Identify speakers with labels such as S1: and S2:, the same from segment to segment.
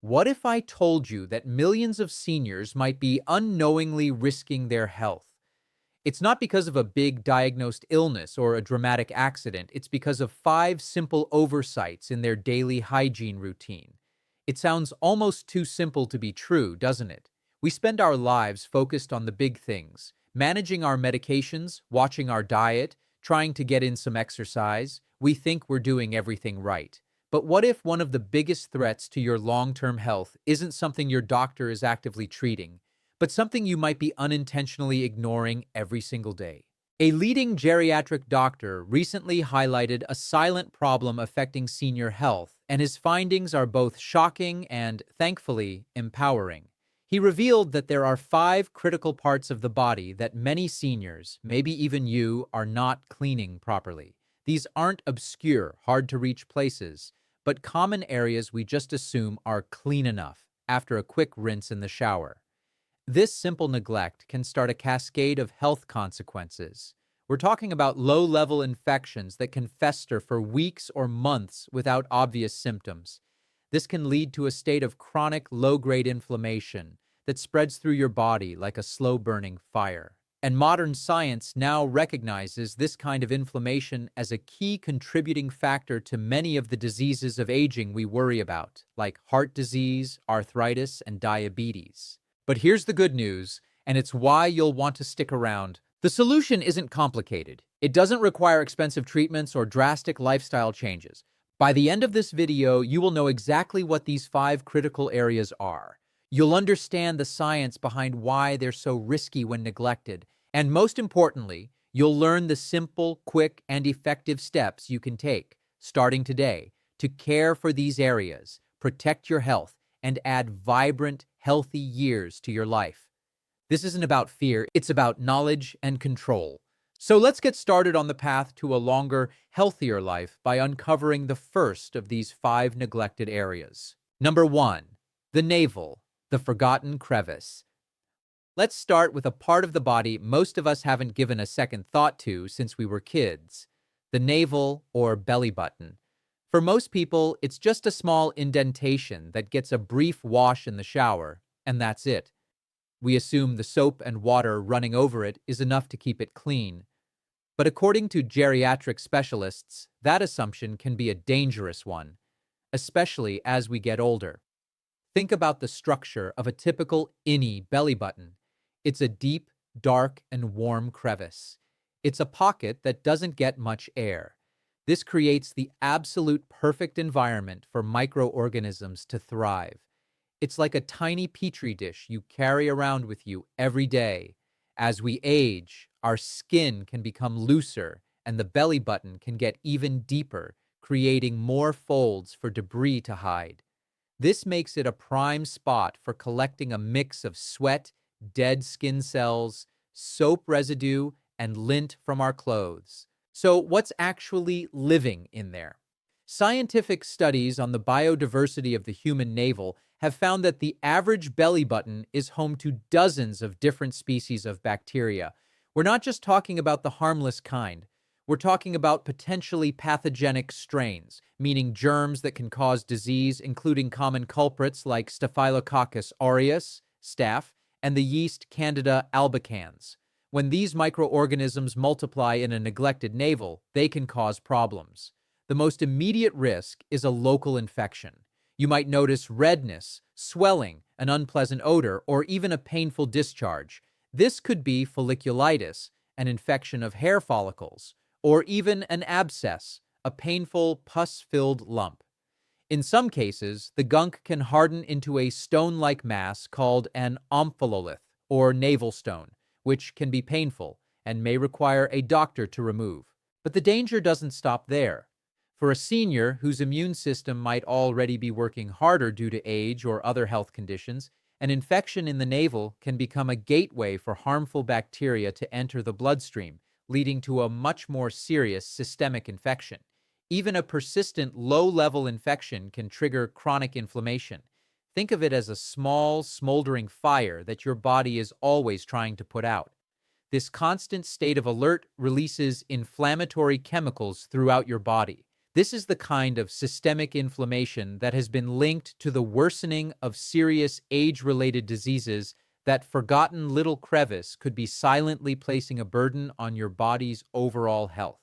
S1: What if I told you that millions of seniors might be unknowingly risking their health? It's not because of a big diagnosed illness or a dramatic accident. It's because of five simple oversights in their daily hygiene routine. It sounds almost too simple to be true, doesn't it? We spend our lives focused on the big things, managing our medications, watching our diet, trying to get in some exercise. We think we're doing everything right. But what if one of the biggest threats to your long-term health isn't something your doctor is actively treating, but something you might be unintentionally ignoring every single day? A leading geriatric doctor recently highlighted a silent problem affecting senior health, and his findings are both shocking and, thankfully, empowering. He revealed that there are five critical parts of the body that many seniors, maybe even you, are not cleaning properly. These aren't obscure, hard-to-reach places, but common areas we just assume are clean enough after a quick rinse in the shower. This simple neglect can start a cascade of health consequences. We're talking about low-level infections that can fester for weeks or months without obvious symptoms. This can lead to a state of chronic low-grade inflammation that spreads through your body like a slow-burning fire. And modern science now recognizes this kind of inflammation as a key contributing factor to many of the diseases of aging we worry about, like heart disease, arthritis, and diabetes. But here's the good news, and it's why you'll want to stick around. The solution isn't complicated. It doesn't require expensive treatments or drastic lifestyle changes. By the end of this video, you will know exactly what these five critical areas are. You'll understand the science behind why they're so risky when neglected. And most importantly, you'll learn the simple, quick, and effective steps you can take, starting today, to care for these areas, protect your health, and add vibrant, healthy years to your life. This isn't about fear, it's about knowledge and control. So let's get started on the path to a longer, healthier life by uncovering the first of these five neglected areas. Number 1. The navel, the forgotten crevice. Let's start with a part of the body most of us haven't given a second thought to since we were kids: the navel or belly button. For most people, it's just a small indentation that gets a brief wash in the shower, and that's it. We assume the soap and water running over it is enough to keep it clean. But according to geriatric specialists, that assumption can be a dangerous one, especially as we get older. Think about the structure of a typical innie belly button. It's a deep, dark, and warm crevice. It's a pocket that doesn't get much air. This creates the absolute perfect environment for microorganisms to thrive. It's like a tiny petri dish you carry around with you every day. As we age, our skin can become looser and the belly button can get even deeper, creating more folds for debris to hide. This makes it a prime spot for collecting a mix of sweat, dead skin cells, soap residue, and lint from our clothes. So what's actually living in there? Scientific studies on the biodiversity of the human navel have found that the average belly button is home to dozens of different species of bacteria. We're not just talking about the harmless kind. We're talking about potentially pathogenic strains, meaning germs that can cause disease, including common culprits like Staphylococcus aureus, staph, and the yeast Candida albicans. When these microorganisms multiply in a neglected navel, they can cause problems. The most immediate risk is a local infection. You might notice redness, swelling, an unpleasant odor, or even a painful discharge. This could be folliculitis, an infection of hair follicles, or even an abscess, a painful pus-filled lump. In some cases, the gunk can harden into a stone-like mass called an omphalolyth, or navel stone, which can be painful and may require a doctor to remove. But the danger doesn't stop there. For a senior whose immune system might already be working harder due to age or other health conditions, an infection in the navel can become a gateway for harmful bacteria to enter the bloodstream, leading to a much more serious systemic infection. Even a persistent low-level infection can trigger chronic inflammation. Think of it as a small, smoldering fire that your body is always trying to put out. This constant state of alert releases inflammatory chemicals throughout your body. This is the kind of systemic inflammation that has been linked to the worsening of serious age-related diseases. That forgotten little crevice could be silently placing a burden on your body's overall health.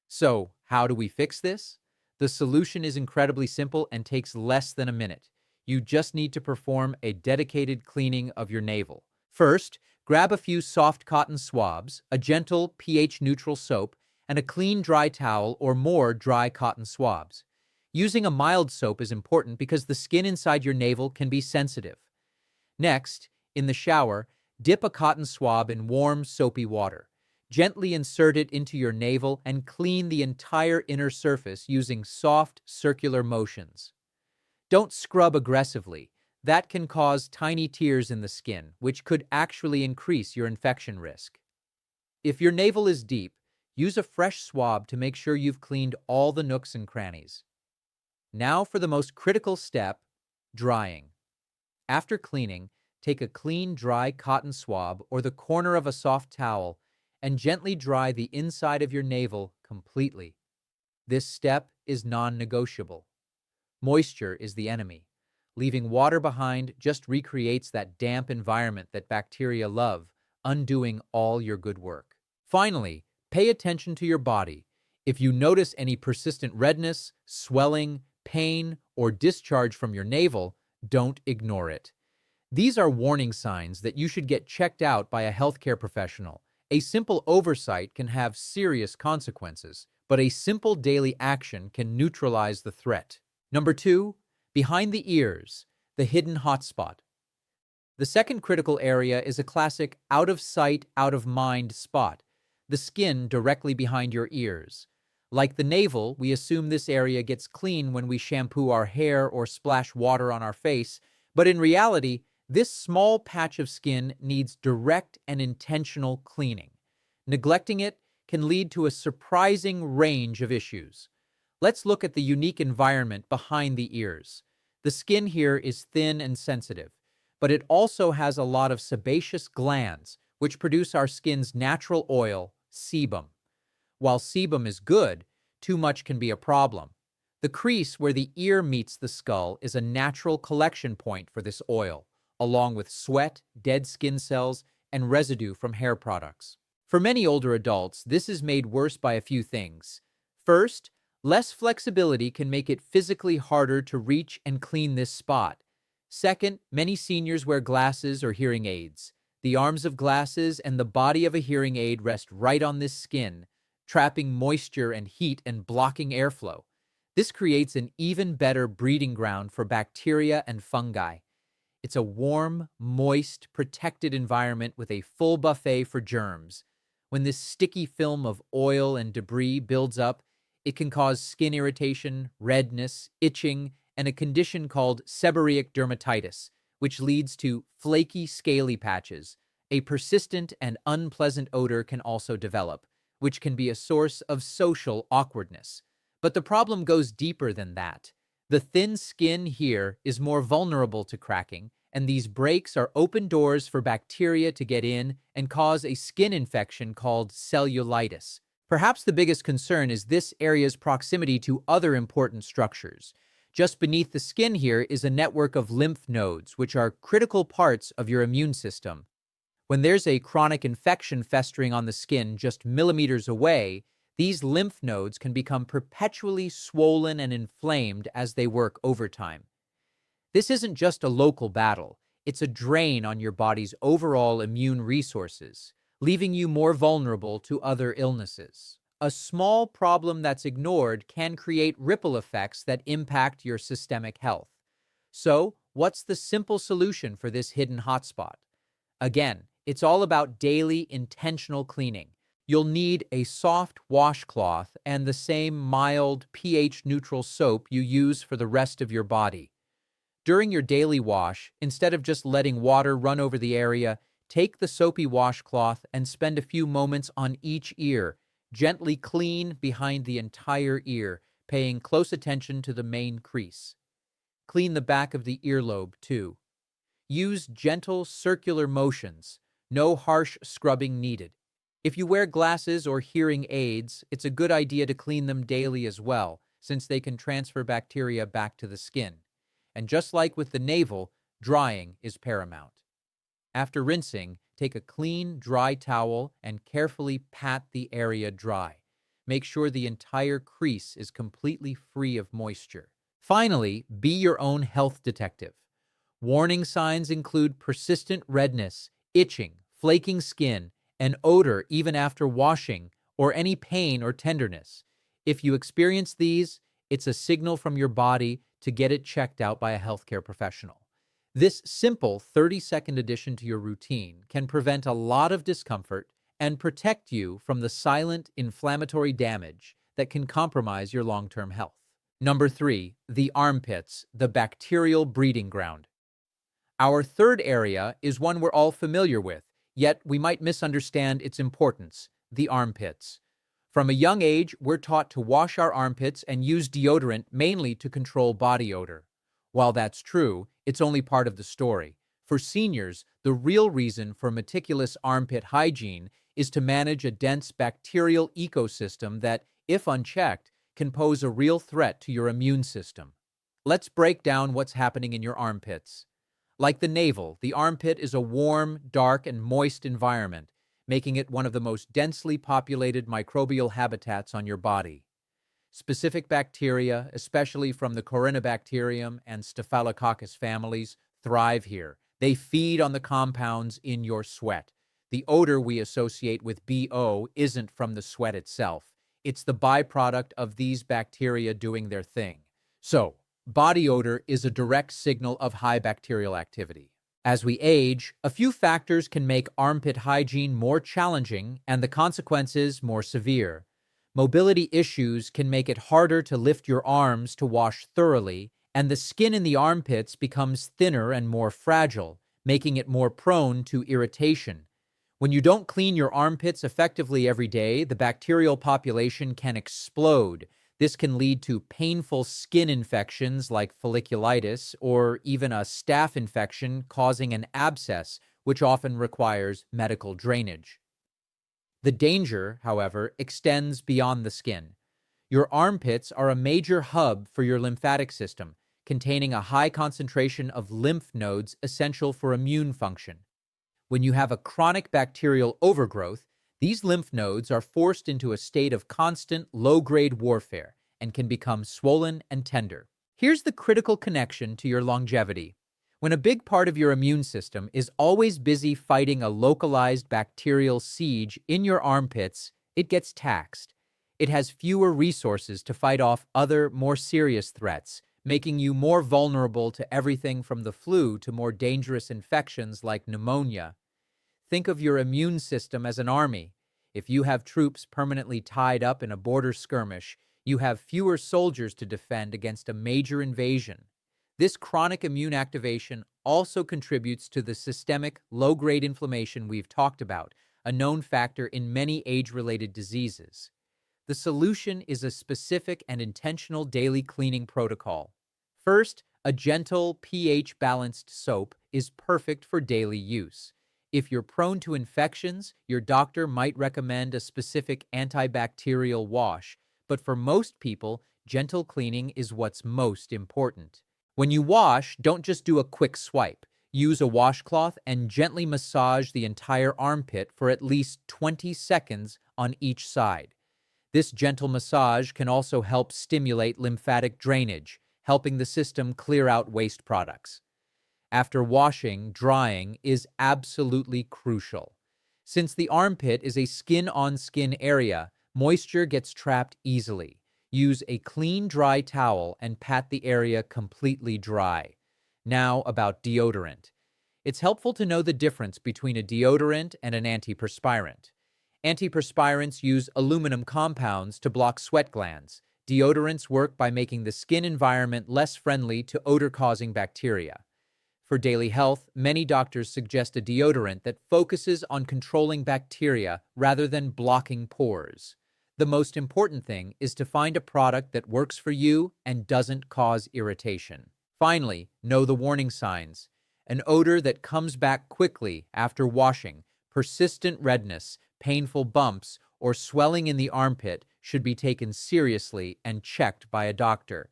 S1: So, how do we fix this? The solution is incredibly simple and takes less than a minute. You just need to perform a dedicated cleaning of your navel. First, grab a few soft cotton swabs, a gentle pH-neutral soap, and a clean dry towel or more dry cotton swabs. Using a mild soap is important because the skin inside your navel can be sensitive. Next, in the shower, dip a cotton swab in warm, soapy water. Gently insert it into your navel and clean the entire inner surface using soft, circular motions. Don't scrub aggressively. That can cause tiny tears in the skin, which could actually increase your infection risk. If your navel is deep, use a fresh swab to make sure you've cleaned all the nooks and crannies. Now for the most critical step, drying. After cleaning, take a clean, dry cotton swab or the corner of a soft towel and gently dry the inside of your navel completely. This step is non-negotiable. Moisture is the enemy. Leaving water behind just recreates that damp environment that bacteria love, undoing all your good work. Finally, pay attention to your body. If you notice any persistent redness, swelling, pain, or discharge from your navel, don't ignore it. These are warning signs that you should get checked out by a healthcare professional. A simple oversight can have serious consequences, but a simple daily action can neutralize the threat. Number 2, behind the ears, the hidden hotspot. The second critical area is a classic out-of-sight, out-of-mind spot, the skin directly behind your ears. Like the navel, we assume this area gets clean when we shampoo our hair or splash water on our face, but in reality, this small patch of skin needs direct and intentional cleaning. Neglecting it can lead to a surprising range of issues. Let's look at the unique environment behind the ears. The skin here is thin and sensitive, but it also has a lot of sebaceous glands, which produce our skin's natural oil, sebum. While sebum is good, too much can be a problem. The crease where the ear meets the skull is a natural collection point for this oil, along with sweat, dead skin cells, and residue from hair products. For many older adults, this is made worse by a few things. First, less flexibility can make it physically harder to reach and clean this spot. Second, many seniors wear glasses or hearing aids. The arms of glasses and the body of a hearing aid rest right on this skin, trapping moisture and heat and blocking airflow. This creates an even better breeding ground for bacteria and fungi. It's a warm, moist, protected environment with a full buffet for germs. When this sticky film of oil and debris builds up, it can cause skin irritation, redness, itching, and a condition called seborrheic dermatitis, which leads to flaky, scaly patches. A persistent and unpleasant odor can also develop, which can be a source of social awkwardness. But the problem goes deeper than that. The thin skin here is more vulnerable to cracking, and these breaks are open doors for bacteria to get in and cause a skin infection called cellulitis. Perhaps the biggest concern is this area's proximity to other important structures. Just beneath the skin here is a network of lymph nodes, which are critical parts of your immune system. When there's a chronic infection festering on the skin just millimeters away, these lymph nodes can become perpetually swollen and inflamed as they work overtime. This isn't just a local battle, it's a drain on your body's overall immune resources, leaving you more vulnerable to other illnesses. A small problem that's ignored can create ripple effects that impact your systemic health. So, what's the simple solution for this hidden hotspot? Again, it's all about daily, intentional cleaning. You'll need a soft washcloth and the same mild, pH-neutral soap you use for the rest of your body. During your daily wash, instead of just letting water run over the area, take the soapy washcloth and spend a few moments on each ear. Gently clean behind the entire ear, paying close attention to the main crease. Clean the back of the earlobe, too. Use gentle circular motions. No harsh scrubbing needed. If you wear glasses or hearing aids, it's a good idea to clean them daily as well, since they can transfer bacteria back to the skin. And just like with the navel, drying is paramount. After rinsing, take a clean, dry towel and carefully pat the area dry. Make sure the entire crease is completely free of moisture. Finally, be your own health detective. Warning signs include persistent redness, itching, flaking skin, and odor even after washing, or any pain or tenderness. If you experience these, it's a signal from your body to get it checked out by a healthcare professional. This simple 30-second addition to your routine can prevent a lot of discomfort and protect you from the silent inflammatory damage that can compromise your long-term health. Number 3, the armpits, the bacterial breeding ground. Our third area is one we're all familiar with, yet we might misunderstand its importance: the armpits. From a young age, we're taught to wash our armpits and use deodorant mainly to control body odor. While that's true, it's only part of the story. For seniors, the real reason for meticulous armpit hygiene is to manage a dense bacterial ecosystem that, if unchecked, can pose a real threat to your immune system. Let's break down what's happening in your armpits. Like the navel, the armpit is a warm, dark, and moist environment, making it one of the most densely populated microbial habitats on your body. Specific bacteria, especially from the Corynebacterium and Staphylococcus families, thrive here. They feed on the compounds in your sweat. The odor we associate with BO isn't from the sweat itself. It's the byproduct of these bacteria doing their thing. So, body odor is a direct signal of high bacterial activity. As we age, a few factors can make armpit hygiene more challenging and the consequences more severe. Mobility issues can make it harder to lift your arms to wash thoroughly, and the skin in the armpits becomes thinner and more fragile, making it more prone to irritation. When you don't clean your armpits effectively every day, the bacterial population can explode. This can lead to painful skin infections like folliculitis or even a staph infection causing an abscess, which often requires medical drainage. The danger, however, extends beyond the skin. Your armpits are a major hub for your lymphatic system, containing a high concentration of lymph nodes essential for immune function. When you have a chronic bacterial overgrowth, these lymph nodes are forced into a state of constant low-grade warfare and can become swollen and tender. Here's the critical connection to your longevity. When a big part of your immune system is always busy fighting a localized bacterial siege in your armpits, it gets taxed. It has fewer resources to fight off other, more serious threats, making you more vulnerable to everything from the flu to more dangerous infections like pneumonia. Think of your immune system as an army. If you have troops permanently tied up in a border skirmish, you have fewer soldiers to defend against a major invasion. This chronic immune activation also contributes to the systemic low-grade inflammation we've talked about, a known factor in many age-related diseases. The solution is a specific and intentional daily cleaning protocol. First, a gentle, pH-balanced soap is perfect for daily use. If you're prone to infections, your doctor might recommend a specific antibacterial wash, but for most people, gentle cleaning is what's most important. When you wash, don't just do a quick swipe. Use a washcloth and gently massage the entire armpit for at least 20 seconds on each side. This gentle massage can also help stimulate lymphatic drainage, helping the system clear out waste products. After washing, drying is absolutely crucial. Since the armpit is a skin-on-skin area, moisture gets trapped easily. Use a clean, dry towel and pat the area completely dry. Now about deodorant. It's helpful to know the difference between a deodorant and an antiperspirant. Antiperspirants use aluminum compounds to block sweat glands. Deodorants work by making the skin environment less friendly to odor-causing bacteria. For daily health, many doctors suggest a deodorant that focuses on controlling bacteria rather than blocking pores. The most important thing is to find a product that works for you and doesn't cause irritation. Finally, know the warning signs. An odor that comes back quickly after washing, persistent redness, painful bumps, or swelling in the armpit should be taken seriously and checked by a doctor.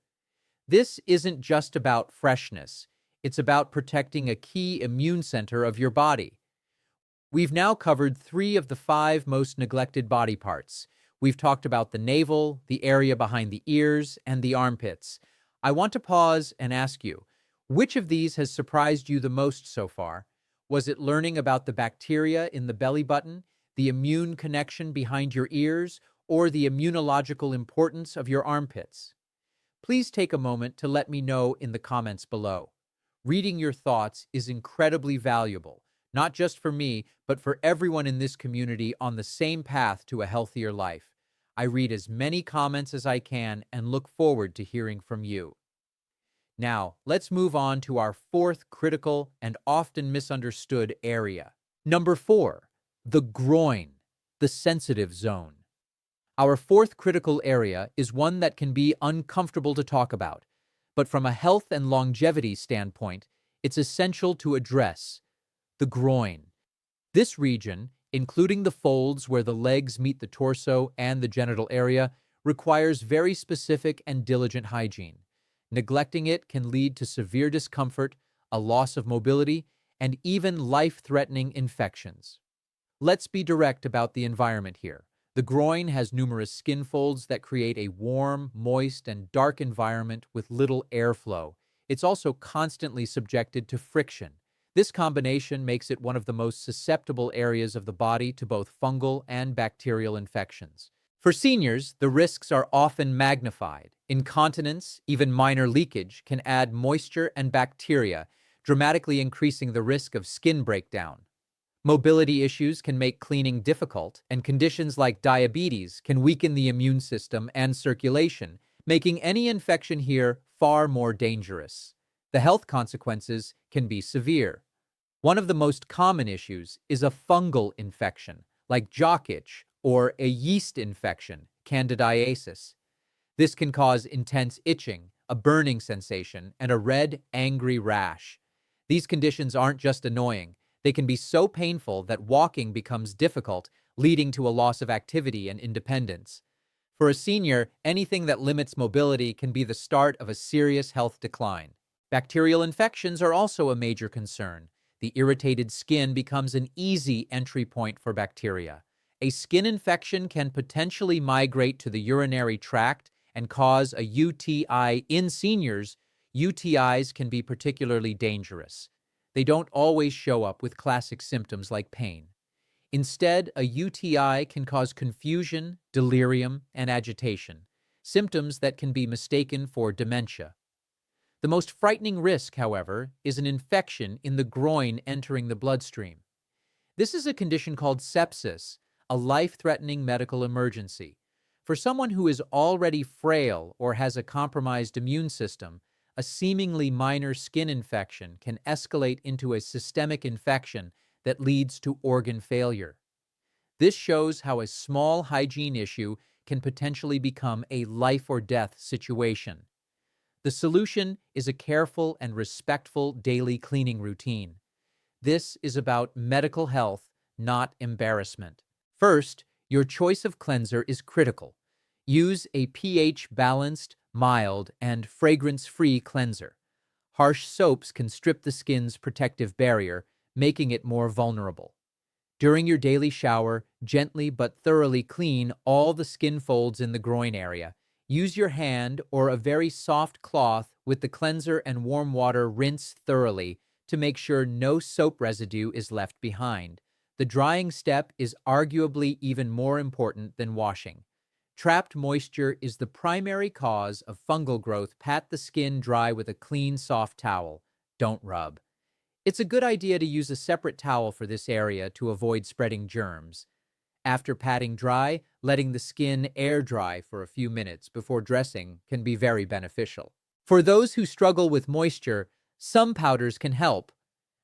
S1: This isn't just about freshness, it's about protecting a key immune center of your body. We've now covered 3 of the 5 most neglected body parts. We've talked about the navel, the area behind the ears, and the armpits. I want to pause and ask you, which of these has surprised you the most so far? Was it learning about the bacteria in the belly button, the immune connection behind your ears, or the immunological importance of your armpits? Please take a moment to let me know in the comments below. Reading your thoughts is incredibly valuable, not just for me, but for everyone in this community on the same path to a healthier life. I read as many comments as I can and look forward to hearing from you. Now, let's move on to our 4th critical and often misunderstood area. Number 4, the groin, the sensitive zone. Our 4th critical area is one that can be uncomfortable to talk about, but from a health and longevity standpoint, it's essential to address the groin. This region, including the folds where the legs meet the torso and the genital area, requires very specific and diligent hygiene. Neglecting it can lead to severe discomfort, a loss of mobility, and even life-threatening infections. Let's be direct about the environment here. The groin has numerous skin folds that create a warm, moist, and dark environment with little airflow. It's also constantly subjected to friction. This combination makes it one of the most susceptible areas of the body to both fungal and bacterial infections. For seniors, the risks are often magnified. Incontinence, even minor leakage, can add moisture and bacteria, dramatically increasing the risk of skin breakdown. Mobility issues can make cleaning difficult, and conditions like diabetes can weaken the immune system and circulation, making any infection here far more dangerous. The health consequences can be severe. One of the most common issues is a fungal infection, like jock itch, or a yeast infection, candidiasis. This can cause intense itching, a burning sensation, and a red, angry rash. These conditions aren't just annoying, they can be so painful that walking becomes difficult, leading to a loss of activity and independence. For a senior, anything that limits mobility can be the start of a serious health decline. Bacterial infections are also a major concern. The irritated skin becomes an easy entry point for bacteria. A skin infection can potentially migrate to the urinary tract and cause a UTI. In seniors, UTIs can be particularly dangerous. They don't always show up with classic symptoms like pain. Instead, a UTI can cause confusion, delirium, and agitation, symptoms that can be mistaken for dementia. The most frightening risk, however, is an infection in the groin entering the bloodstream. This is a condition called sepsis, a life-threatening medical emergency. For someone who is already frail or has a compromised immune system, a seemingly minor skin infection can escalate into a systemic infection that leads to organ failure. This shows how a small hygiene issue can potentially become a life-or-death situation. The solution is a careful and respectful daily cleaning routine. This is about medical health, not embarrassment. First, your choice of cleanser is critical. Use a pH-balanced, mild, and fragrance-free cleanser. Harsh soaps can strip the skin's protective barrier, making it more vulnerable. During your daily shower, gently but thoroughly clean all the skin folds in the groin area. Use your hand or a very soft cloth with the cleanser and warm water. Rinse thoroughly to make sure no soap residue is left behind. The drying step is arguably even more important than washing. Trapped moisture is the primary cause of fungal growth. Pat the skin dry with a clean, soft towel. Don't rub. It's a good idea to use a separate towel for this area to avoid spreading germs. After patting dry, letting the skin air dry for a few minutes before dressing can be very beneficial. For those who struggle with moisture, some powders can help.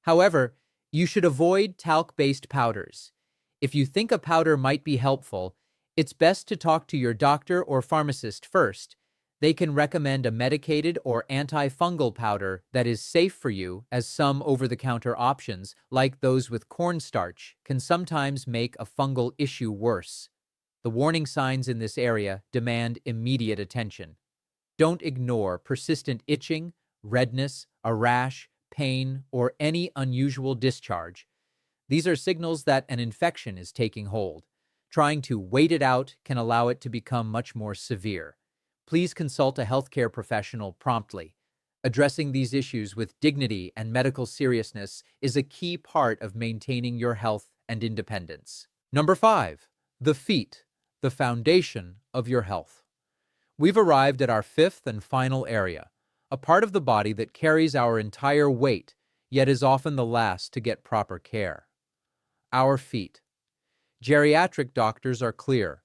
S1: However, you should avoid talc-based powders. If you think a powder might be helpful, it's best to talk to your doctor or pharmacist first. They can recommend a medicated or antifungal powder that is safe for you, as some over-the-counter options, like those with cornstarch, can sometimes make a fungal issue worse. The warning signs in this area demand immediate attention. Don't ignore persistent itching, redness, a rash, pain, or any unusual discharge. These are signals that an infection is taking hold. Trying to wait it out can allow it to become much more severe. Please consult a healthcare professional promptly. Addressing these issues with dignity and medical seriousness is a key part of maintaining your health and independence. Number 5, the feet, the foundation of your health. We've arrived at our fifth and final area, a part of the body that carries our entire weight, yet is often the last to get proper care. Our feet. Geriatric doctors are clear.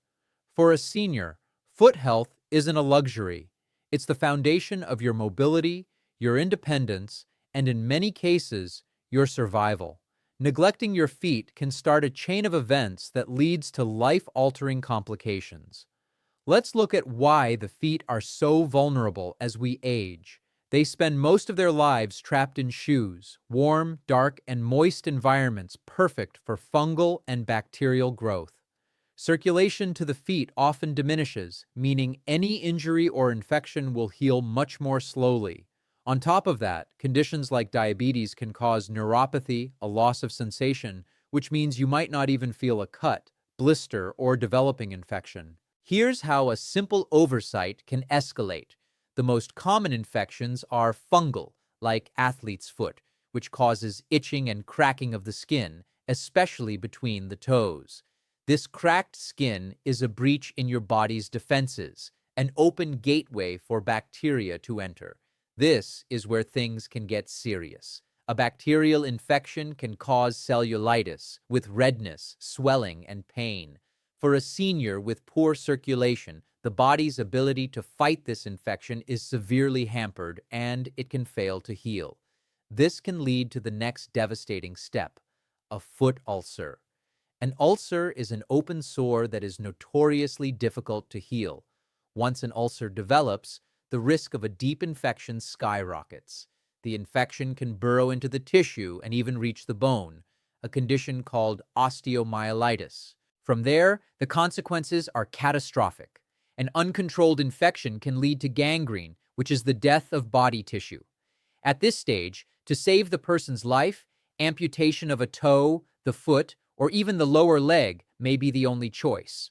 S1: For a senior, foot health isn't a luxury. It's the foundation of your mobility, your independence, and in many cases, your survival. Neglecting your feet can start a chain of events that leads to life-altering complications. Let's look at why the feet are so vulnerable as we age. They spend most of their lives trapped in shoes, warm, dark, and moist environments perfect for fungal and bacterial growth. Circulation to the feet often diminishes, meaning any injury or infection will heal much more slowly. On top of that, conditions like diabetes can cause neuropathy, a loss of sensation, which means you might not even feel a cut, blister, or developing infection. Here's how a simple oversight can escalate. The most common infections are fungal, like athlete's foot, which causes itching and cracking of the skin, especially between the toes. This cracked skin is a breach in your body's defenses, an open gateway for bacteria to enter. This is where things can get serious. A bacterial infection can cause cellulitis, with redness, swelling, and pain. For a senior with poor circulation, the body's ability to fight this infection is severely hampered and it can fail to heal. This can lead to the next devastating step, a foot ulcer. An ulcer is an open sore that is notoriously difficult to heal. Once an ulcer develops, the risk of a deep infection skyrockets. The infection can burrow into the tissue and even reach the bone, a condition called osteomyelitis. From there, the consequences are catastrophic. An uncontrolled infection can lead to gangrene, which is the death of body tissue. At this stage, to save the person's life, amputation of a toe, the foot, or even the lower leg may be the only choice.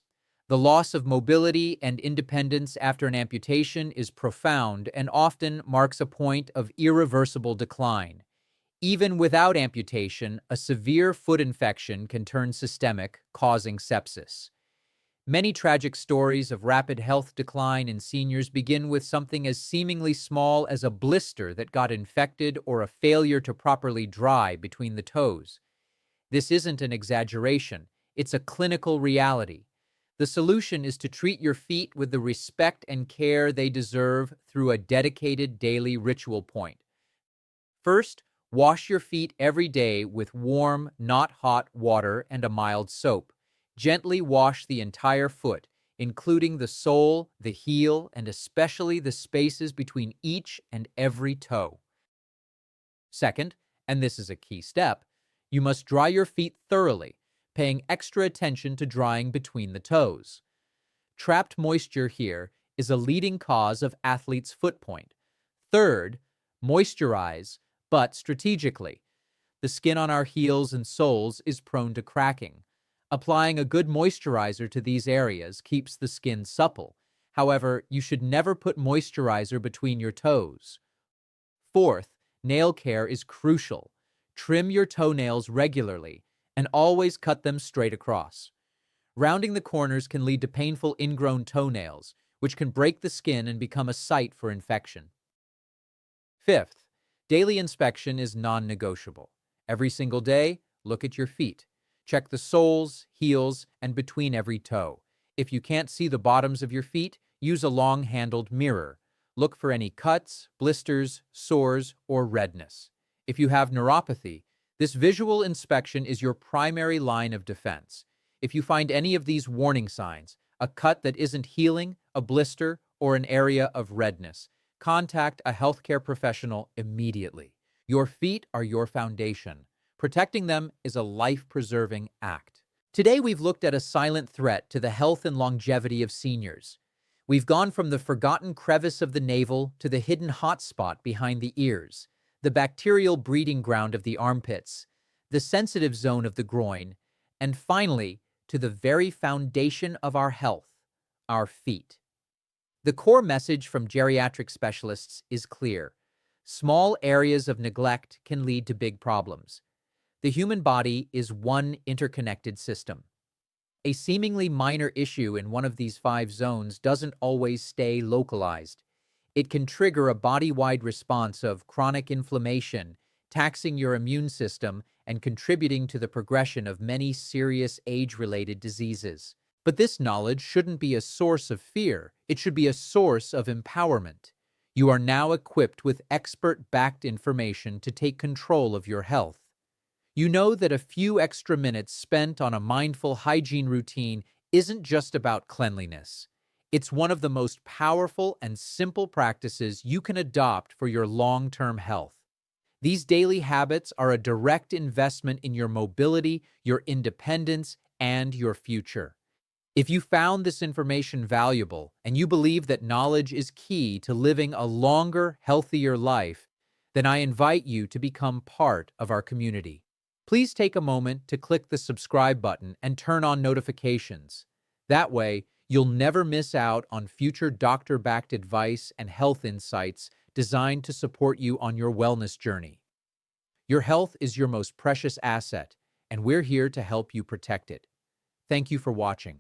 S1: The loss of mobility and independence after an amputation is profound and often marks a point of irreversible decline. Even without amputation, a severe foot infection can turn systemic, causing sepsis. Many tragic stories of rapid health decline in seniors begin with something as seemingly small as a blister that got infected or a failure to properly dry between the toes. This isn't an exaggeration, it's a clinical reality. The solution is to treat your feet with the respect and care they deserve through a dedicated daily ritual point. First, wash your feet every day with warm, not hot water and a mild soap. Gently wash the entire foot, including the sole, the heel, and especially the spaces between each and every toe. Second, and this is a key step, you must dry your feet thoroughly, paying extra attention to drying between the toes. Trapped moisture here is a leading cause of athlete's foot point. Third, moisturize, but strategically. The skin on our heels and soles is prone to cracking. Applying a good moisturizer to these areas keeps the skin supple. However, you should never put moisturizer between your toes. Fourth, nail care is crucial. Trim your toenails regularly and always cut them straight across. Rounding the corners can lead to painful ingrown toenails, which can break the skin and become a site for infection. Fifth, daily inspection is non-negotiable. Every single day, look at your feet. Check the soles, heels, and between every toe. If you can't see the bottoms of your feet, use a long-handled mirror. Look for any cuts, blisters, sores, or redness. If you have neuropathy, this visual inspection is your primary line of defense. If you find any of these warning signs, a cut that isn't healing, a blister, or an area of redness, contact a healthcare professional immediately. Your feet are your foundation. Protecting them is a life-preserving act. Today, we've looked at a silent threat to the health and longevity of seniors. We've gone from the forgotten crevice of the navel to the hidden hotspot behind the ears, the bacterial breeding ground of the armpits, the sensitive zone of the groin, and finally, to the very foundation of our health, our feet. The core message from geriatric specialists is clear. Small areas of neglect can lead to big problems. The human body is one interconnected system. A seemingly minor issue in one of these five zones doesn't always stay localized. It can trigger a body-wide response of chronic inflammation, taxing your immune system and contributing to the progression of many serious age-related diseases. But this knowledge shouldn't be a source of fear. It should be a source of empowerment. You are now equipped with expert-backed information to take control of your health. You know that a few extra minutes spent on a mindful hygiene routine isn't just about cleanliness. It's one of the most powerful and simple practices you can adopt for your long-term health. These daily habits are a direct investment in your mobility, your independence, and your future. If you found this information valuable and you believe that knowledge is key to living a longer, healthier life, then I invite you to become part of our community. Please take a moment to click the subscribe button and turn on notifications. That way, you'll never miss out on future doctor-backed advice and health insights designed to support you on your wellness journey. Your health is your most precious asset, and we're here to help you protect it. Thank you for watching.